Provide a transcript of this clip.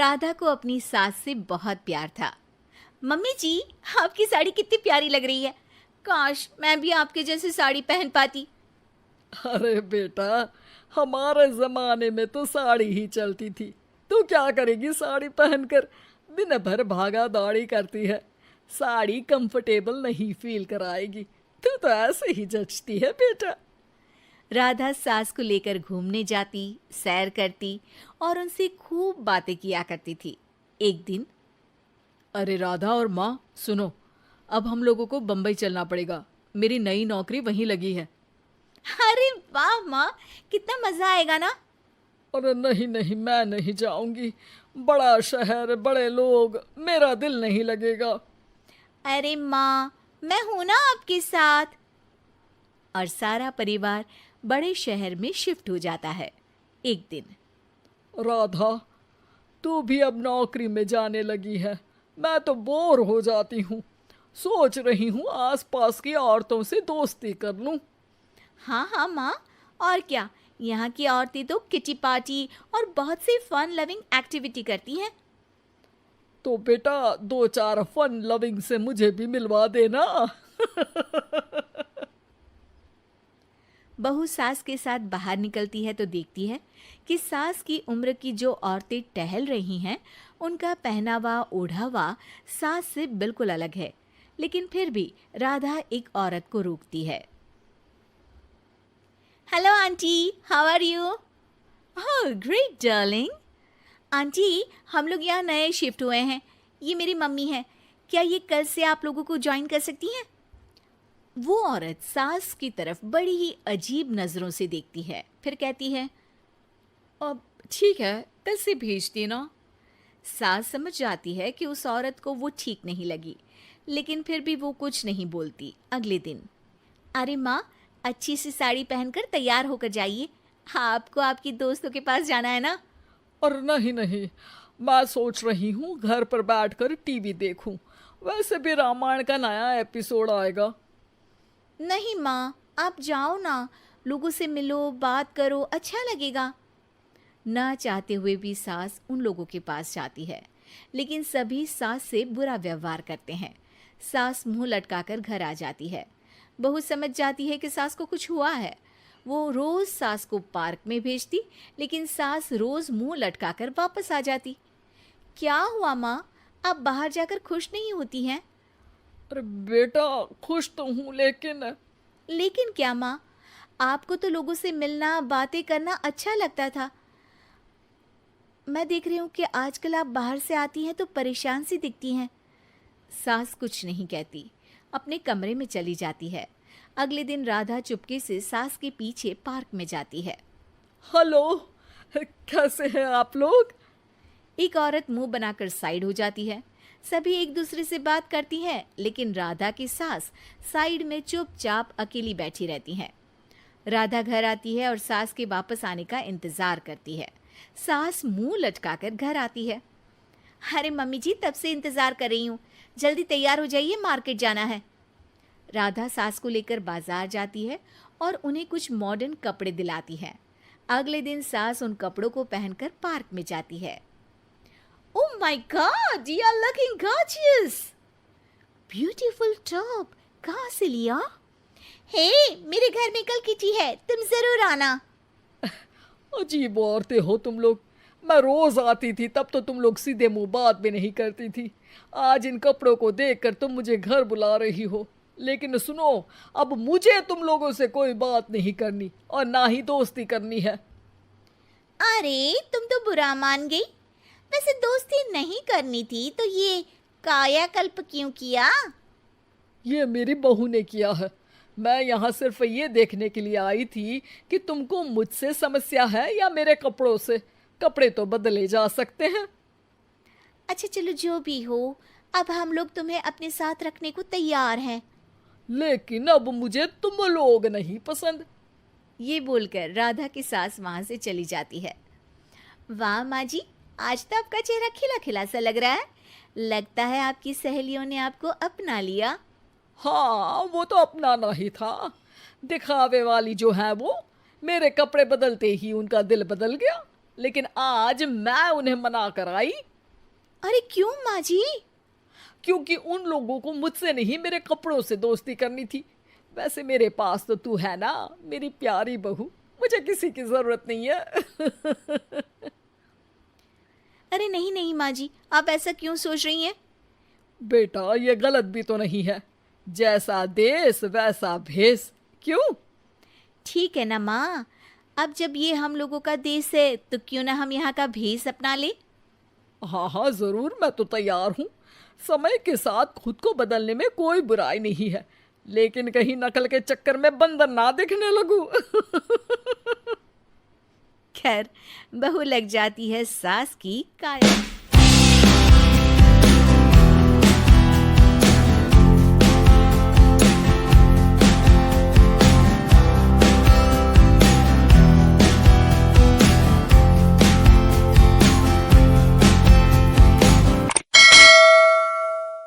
राधा को अपनी सास से बहुत प्यार था। मम्मी जी, आपकी साड़ी कितनी प्यारी लग रही है। काश मैं भी आपके जैसी साड़ी पहन पाती। अरे बेटा, हमारे जमाने में तो साड़ी ही चलती थी। तू क्या करेगी साड़ी पहनकर? दिन भर भागा दौड़ी करती है। साड़ी कंफर्टेबल नहीं फील कराएगी। तू तो ऐसे ही जचती है बेटा। राधा सास को लेकर घूमने जाती, सैर करती और उनसे खूब बातें किया करती थी। एक दिन, अरे राधा और माँ, सुनो, अब हम लोगों को बम्बई चलना पड़ेगा। मेरी नई नौकरी वहीं लगी है। अरे वाह माँ, कितना मजा आएगा ना। अरे नहीं नहीं, मैं नहीं जाऊंगी। बड़ा शहर, बड़े लोग, मेरा दिल नहीं लगेगा। अरे माँ, मैं हूं ना आपके साथ। और सारा परिवार बड़े शहर में शिफ्ट हो जाता है। एक दिन, राधा, तू भी अब नौकरी में जाने लगी है। मैं तो बोर हो जाती हूँ। सोच रही हूँ आसपास की औरतों से दोस्ती कर लूँ। हाँ हाँ माँ, और क्या, यहाँ की औरतें तो किटी पार्टी और बहुत सी फन लविंग एक्टिविटी करती हैं। तो बेटा, दो चार फन लविंग से मुझे भी मिलवा देना। बहू सास के साथ बाहर निकलती है तो देखती है कि सास की उम्र की जो औरतें टहल रही हैं, उनका पहनावा ओढ़ावा सास से बिल्कुल अलग है। लेकिन फिर भी राधा एक औरत को रोकती है। Hello aunty, how are you? Oh great darling. Aunty, हम लोग यहाँ नए शिफ्ट हुए हैं। ये मेरी मम्मी है। क्या ये कल से आप लोगों को ज्वाइन कर सकती हैं? वो औरत सास की तरफ बड़ी ही अजीब नजरों से देखती है, फिर कहती है, अब ठीक है, कल से भेज देना। सास समझ जाती है कि उस औरत को वो ठीक नहीं लगी, लेकिन फिर भी वो कुछ नहीं बोलती। अगले दिन, अरे माँ, अच्छी सी साड़ी पहनकर तैयार होकर जाइए। आपको आपकी दोस्तों के पास जाना है ना। और नहीं नहीं, मैं सोच रही हूँ घर पर बैठकर टीवी देखूं। वैसे भी रामायण का नया एपिसोड आएगा। नहीं माँ, आप जाओ ना, लोगों से मिलो, बात करो, अच्छा लगेगा। ना चाहते हुए भी सास उन लोगों के पास जाती है, लेकिन सभी सास से बुरा व्यवहार करते हैं। सास मुंह लटकाकर घर आ जाती है। बहू समझ जाती है कि सास को कुछ हुआ है। वो रोज सास को पार्क में भेजती, लेकिन सास रोज मुंह लटकाकर वापस आ जाती। क्या हुआ माँ, आप बाहर जाकर खुश नहीं होती हैं? अरे बेटा, खुश तो हूँ, लेकिन क्या माँ, आपको तो लोगों से मिलना, बातें करना अच्छा लगता था। मैं देख रही हूँ कि आजकल आप बाहर से आती हैं तो परेशान सी दिखती हैं। सास कुछ नहीं कहती, अपने कमरे में चली जाती है। अगले दिन राधा चुपके से सास के पीछे पार्क में जाती है। हेलो, कैसे हैं आप लोग? एक औरत मुंह बनाकर साइड हो जाती है। सभी एक दूसरे से बात करती हैं, लेकिन राधा की सास साइड में चुपचाप अकेली बैठी रहती हैं। राधा घर आती है और सास के वापस आने का इंतजार करती है। सास मुंह लटकाकर घर आती है। अरे मम्मी जी, तब से इंतजार कर रही हूँ, जल्दी तैयार हो जाइए, मार्केट जाना है। राधा सास को लेकर बाजार जाती है और उन्हें कुछ मॉडर्न कपड़े दिलाती है। अगले दिन सास उन कपड़ों को पहनकर पार्क में जाती है। Oh my god, you are looking gorgeous. Beautiful top, कहाँ से लिया? हे, मेरे घर में कल किटी है, तुम जरूर आना। अजीब औरतें हो तुम लोग। मैं रोज आती थी, तब तो तुम लोग सीधे मुंह बात भी नहीं करती थी। आज इन कपड़ों को देखकर तुम मुझे घर बुला रही हो। लेकिन सुनो, अब मुझे तुम लोगों से कोई बात नहीं करनी और ना ही दोस्ती करनी है। अरे तुम तो बुरा मान गई। वैसे दोस्ती नहीं करनी थी तो ये कायाकल्प क्यों किया? ये मेरी बहू ने किया है। मैं यहाँ सिर्फ ये देखने के लिए आई थी कि तुमको मुझसे समस्या है या मेरे कपड़ों से। कपड़े तो बदले जा सकते हैं। अच्छा चलो, जो भी हो, अब हम लोग तुम्हें अपने साथ रखने को तैयार हैं। लेकिन अब मुझे तुम लोग नहीं पसंद। ये बोलकर राधा की सास वहां से चली जाती है। वाह माँ जी, आज तो आपका चेहरा खिला खिला सा लग रहा है। लगता है आपकी सहेलियों ने आपको अपना लिया। हाँ, वो तो अपनाना ही था। दिखावे वाली जो है वो, मेरे कपड़े बदलते ही उनका दिल बदल गया। लेकिन आज मैं उन्हें मना कर आई। अरे क्यों माँ जी? क्योंकि उन लोगों को मुझसे नहीं मेरे कपड़ों से दोस्ती करनी थी। वैसे मेरे पास तो तू है ना, मेरी प्यारी बहू, मुझे किसी की जरूरत नहीं है। अरे नहीं नहीं माँ जी, आप ऐसा क्यों सोच रही हैं? बेटा ये गलत भी तो नहीं है, जैसा देश वैसा भेष। क्यों? ठीक है ना माँ, अब जब ये हम लोगों का देश है तो क्यों ना हम यहाँ का भेष अपना ले। हाँ हाँ जरूर, मैं तो तैयार हूँ। समय के साथ खुद को बदलने में कोई बुराई नहीं है, लेकिन कहीं नकल के चक्कर में बंदर ना दिखने लगूं। खैर, बहू लग जाती है सास की काया।